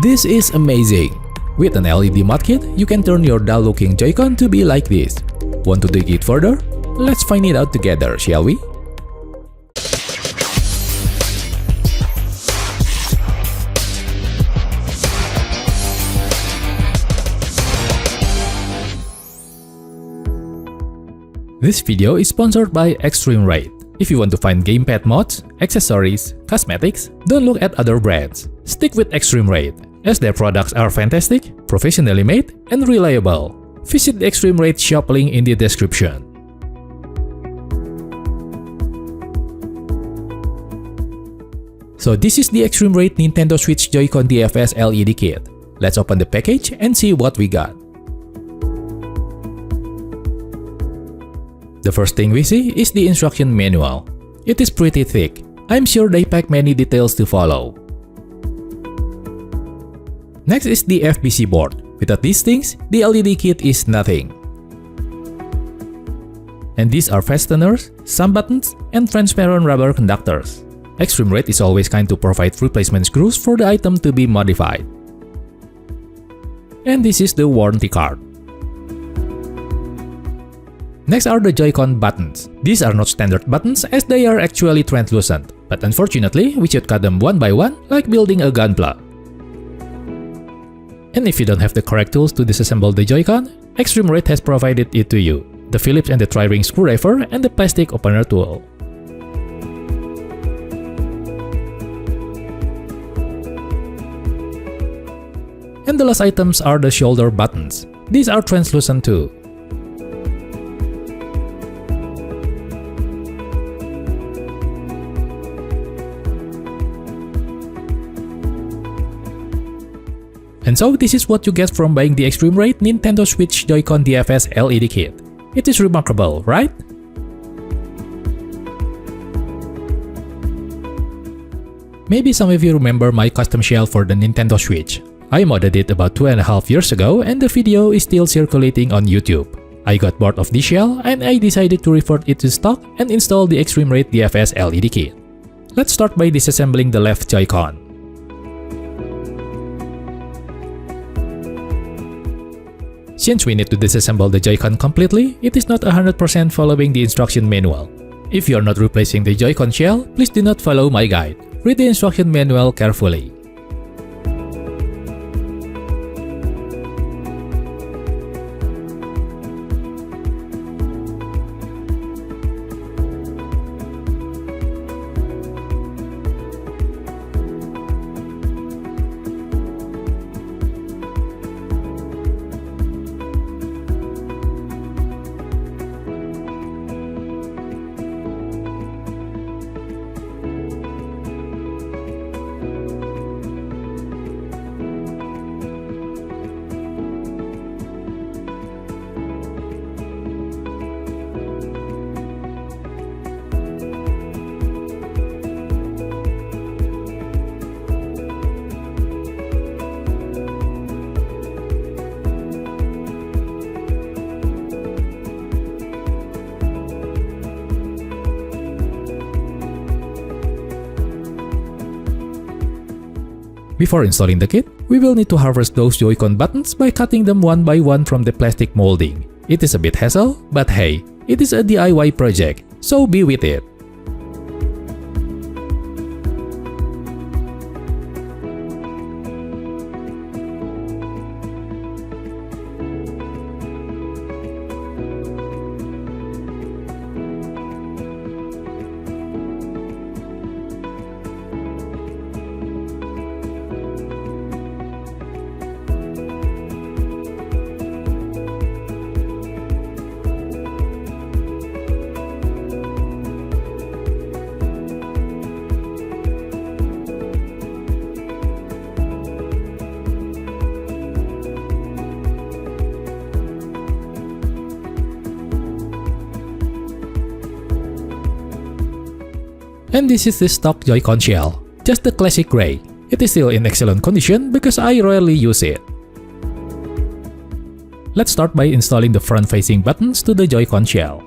This is amazing! With an LED mod kit, you can turn your dull-looking Joy-Con to be like this. Want to dig it further? Let's find it out together, shall we? This video is sponsored by Extremerate. If you want to find gamepad mods, accessories, cosmetics, don't look at other brands. Stick with Extremerate, as their products are fantastic, professionally made, and reliable. Visit the Extremerate shop link in the description. So this is the Extremerate Nintendo Switch Joycon DFS LED kit. Let's open the package and see what we got. The first thing we see is the instruction manual. It is pretty thick. I'm sure they pack many details to follow. Next is the FBC board. Without these things, the LED kit is nothing. And these are fasteners, some buttons, and transparent rubber conductors. Extremerate is always kind to provide replacement screws for the item to be modified. And this is the warranty card. Next are the Joy-Con buttons. These are not standard buttons as they are actually translucent, but unfortunately, we should cut them one by one like building a gunpla. And if you don't have the correct tools to disassemble the Joy-Con, Extremerate has provided it to you: the Phillips and the tri-ring screwdriver and the plastic opener tool. And the last items are the shoulder buttons. These are translucent too. And so this is what you get from buying the Extremerate Nintendo Switch Joy-Con DFS LED kit. It is remarkable, right? Maybe some of you remember my custom shell for the Nintendo Switch. I modded it about 2.5 years ago and the video is still circulating on YouTube. I got bored of this shell and I decided to revert it to stock and install the Extremerate DFS LED kit. Let's start by disassembling the left Joy-Con. Since we need to disassemble the Joy-Con completely, it is not 100% following the instruction manual. If you are not replacing the Joy-Con shell, please do not follow my guide. Read the instruction manual carefully. Before installing the kit, we will need to harvest those Joy-Con buttons by cutting them one by one from the plastic molding. It is a bit hassle, but hey, it is a DIY project, so be with it. And this is the stock Joy-Con shell, just the classic gray. It is still in excellent condition because I rarely use it. Let's start by installing the front-facing buttons to the Joy-Con shell.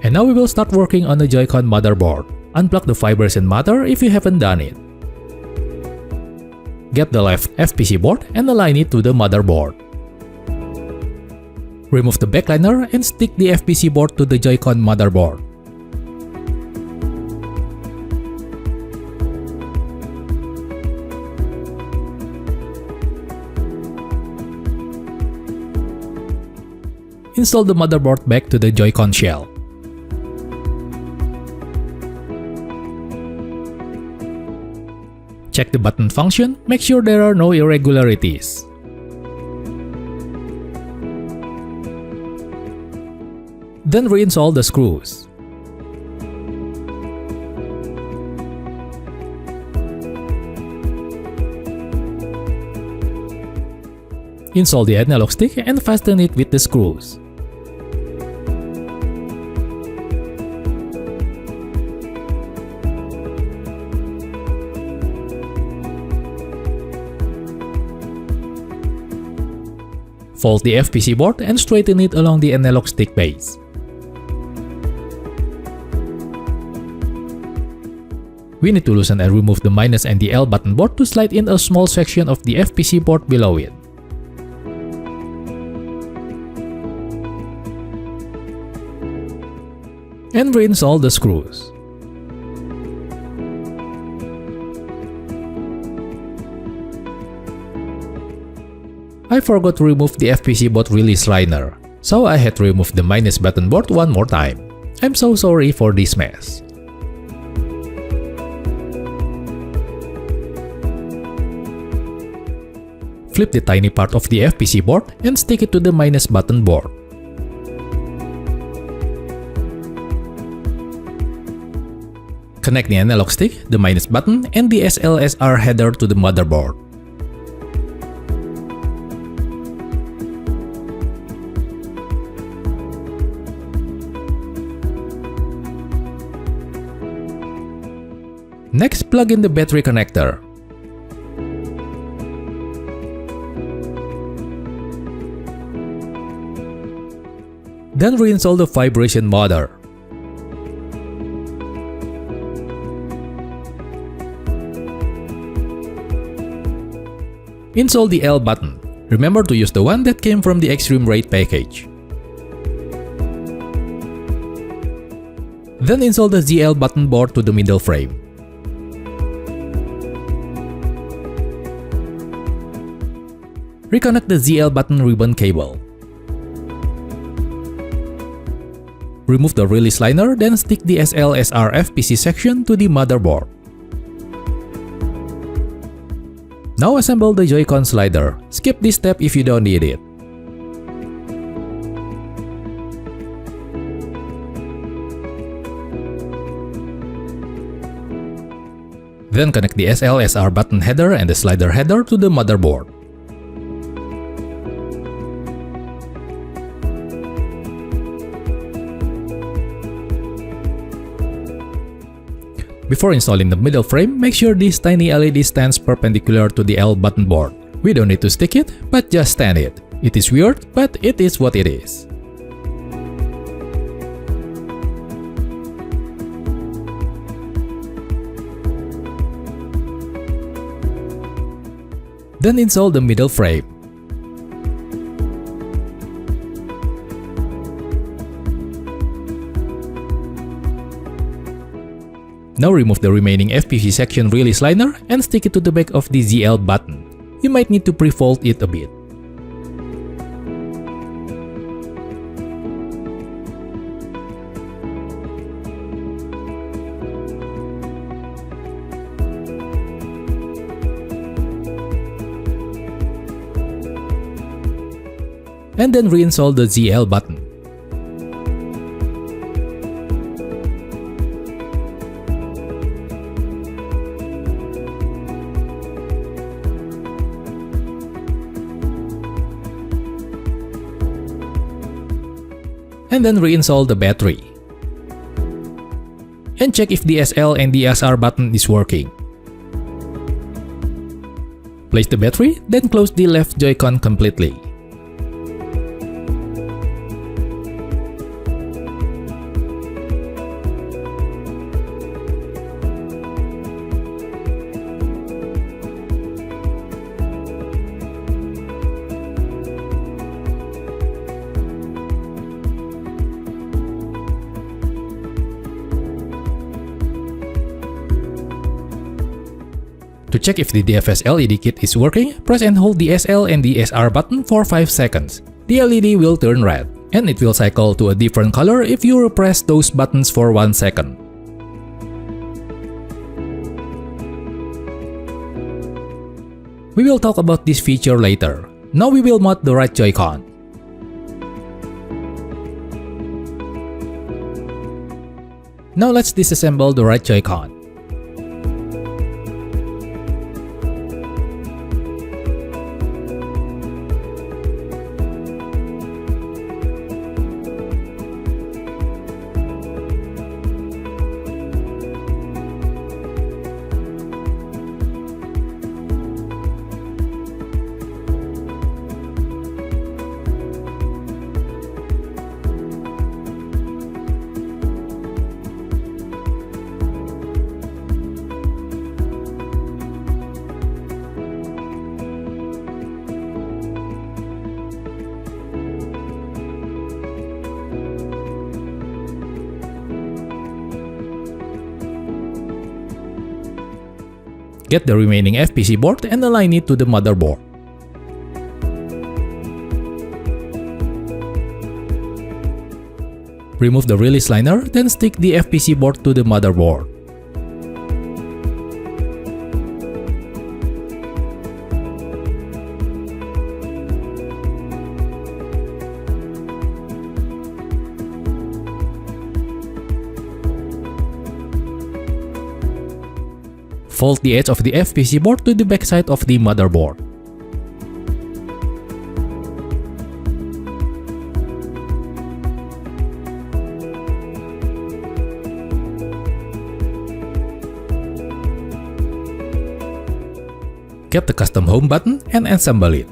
And now we will start working on the Joycon motherboard. Unplug the vibration mother if you haven't done it. Get the left FPC board and align it to the motherboard. Remove the backliner and stick the FPC board to the Joycon motherboard. Install the motherboard back to the Joycon shell. Check the button function, make sure there are no irregularities. Then reinstall the screws. Install the analog stick and fasten it with the screws. Fold the FPC board and straighten it along the analog stick base. We need to loosen and remove the minus and the L button board to slide in a small section of the FPC board below it. And reinstall the screws. I forgot to remove the FPC board release liner, so I had to remove the minus button board one more time. I'm so sorry for this mess. Flip the tiny part of the FPC board and stick it to the minus button board. Connect the analog stick, the minus button, and the SLSR header to the motherboard. Next, plug in the battery connector. Then reinstall the vibration mother. Install the L button. Remember to use the one that came from the Extremerate package. Then install the ZL button board to the middle frame. Reconnect the ZL button ribbon cable. Remove the release liner, then stick the SLSR FPC section to the motherboard. Now assemble the Joycon slider. Skip this step if you don't need it. Then connect the SLSR button header and the slider header to the motherboard. Before installing the middle frame, make sure this tiny LED stands perpendicular to the L button board. We don't need to stick it, but just stand it. It is weird, but it is what it is. Then install the middle frame. Now remove the remaining FPC section release liner and stick it to the back of the ZL button. You might need to pre-fold it a bit. And then reinstall the ZL button. And then reinstall the battery. And check if the SL and the SR button is working. Place the battery, then close the left Joycon completely. To check if the DFS LED kit is working, press and hold the SL and the SR button for 5 seconds. The LED will turn red, and it will cycle to a different color if you press those buttons for 1 second. We will talk about this feature later. Now we will mod the right Joycon. Now let's disassemble the right Joycon. Get the remaining FPC board and align it to the motherboard. Remove the release liner, then stick the FPC board to the motherboard. Fold the edge of the FPC board to the backside of the motherboard. Get the custom home button and assemble it.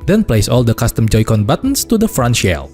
Then place all the custom Joycon buttons to the front shell.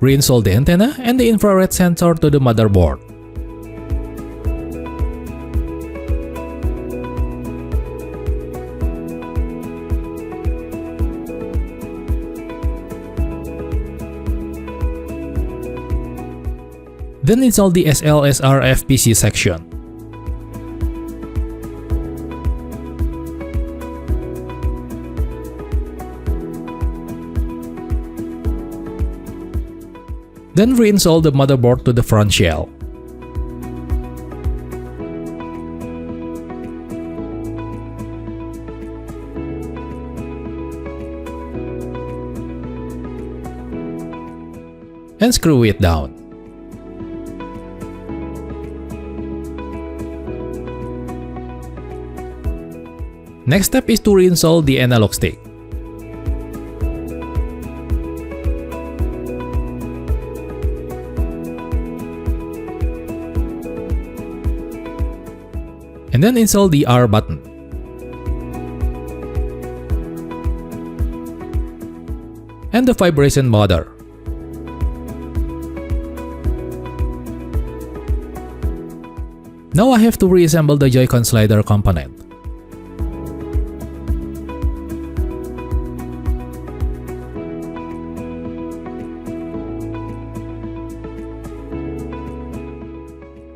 Reinstall the antenna and the infrared sensor to the motherboard. Then install the SLSR FPC section. Then reinstall the motherboard to the front shell. And screw it down. Next step is to reinstall the analog stick. And then install the R button. And the vibration motor. Now I have to reassemble the Joycon slider component.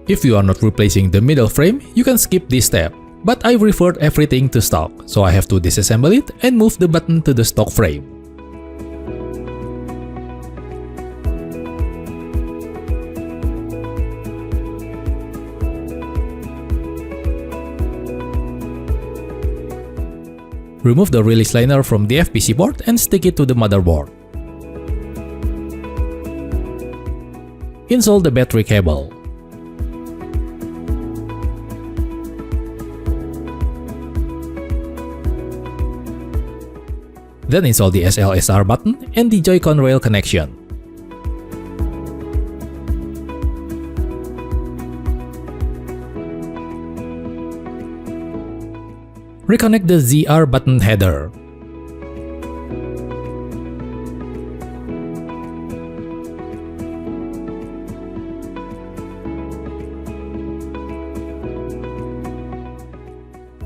If you are not replacing the middle frame, you can skip this step, but I referred everything to stock, so I have to disassemble it and move the button to the stock frame. Remove the release liner from the FPC board and stick it to the motherboard. Install the battery cable. Then install the SLSR button and the Joycon rail connection. Reconnect the ZR button header.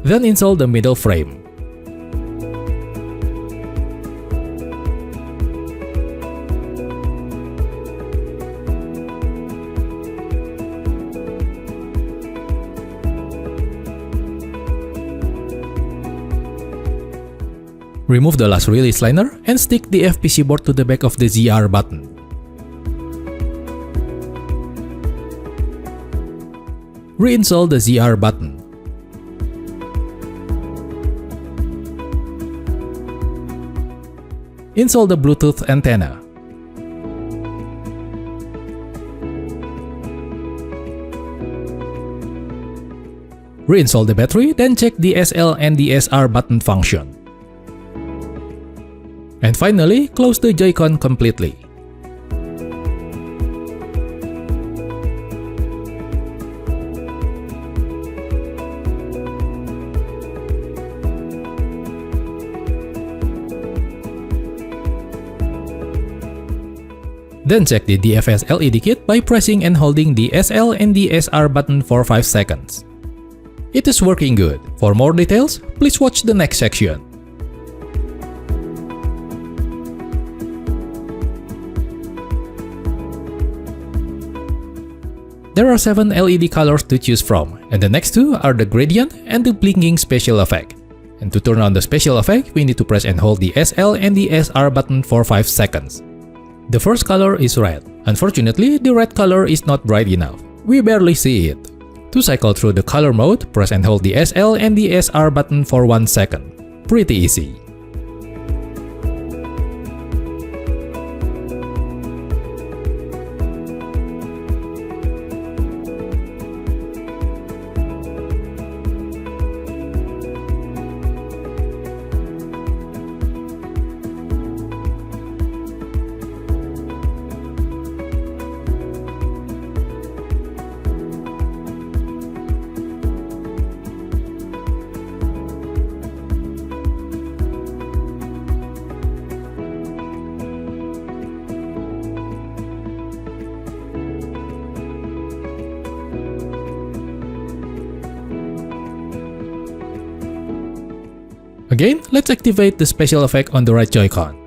Then install the middle frame. Remove the last release liner and stick the FPC board to the back of the ZR button. Reinstall the ZR button. Install the Bluetooth antenna. Reinstall the battery, then check the SL and the SR button function. And finally, close the Joycon completely. Then check the DFS LED kit by pressing and holding the SL and the SR button for 5 seconds. It is working good. For more details, please watch the next section. There are 7 LED colors to choose from, and the next 2 are the gradient and the blinking special effect. And to turn on the special effect, we need to press and hold the SL and the SR button for 5 seconds. The first color is red. Unfortunately, the red color is not bright enough. We barely see it. To cycle through the color mode, press and hold the SL and the SR button for 1 second. Pretty easy. Again, let's activate the special effect on the right Joy-Con.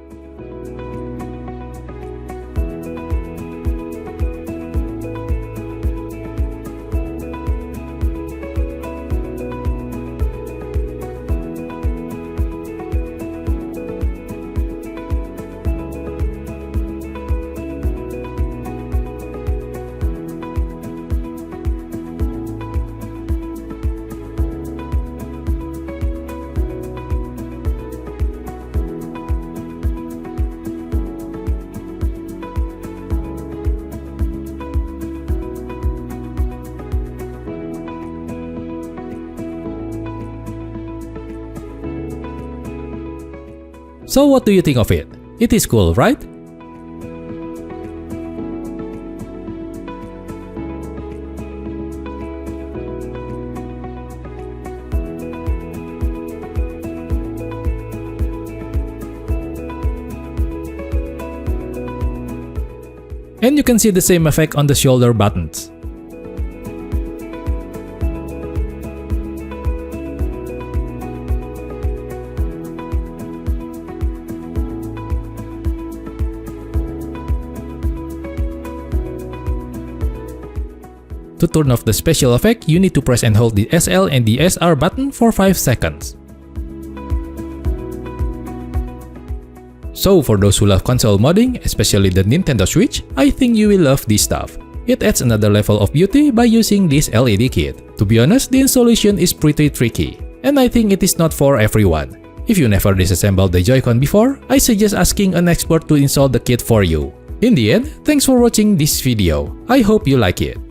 So what do you think of it? It is cool, right? And you can see the same effect on the shoulder buttons. To turn off the special effect, you need to press and hold the SL and the SR button for 5 seconds. So for those who love console modding, especially the Nintendo Switch, I think you will love this stuff. It adds another level of beauty by using this LED kit. To be honest, the installation is pretty tricky, and I think it is not for everyone. If you never disassembled the Joy-Con before, I suggest asking an expert to install the kit for you. In the end, thanks for watching this video. I hope you like it.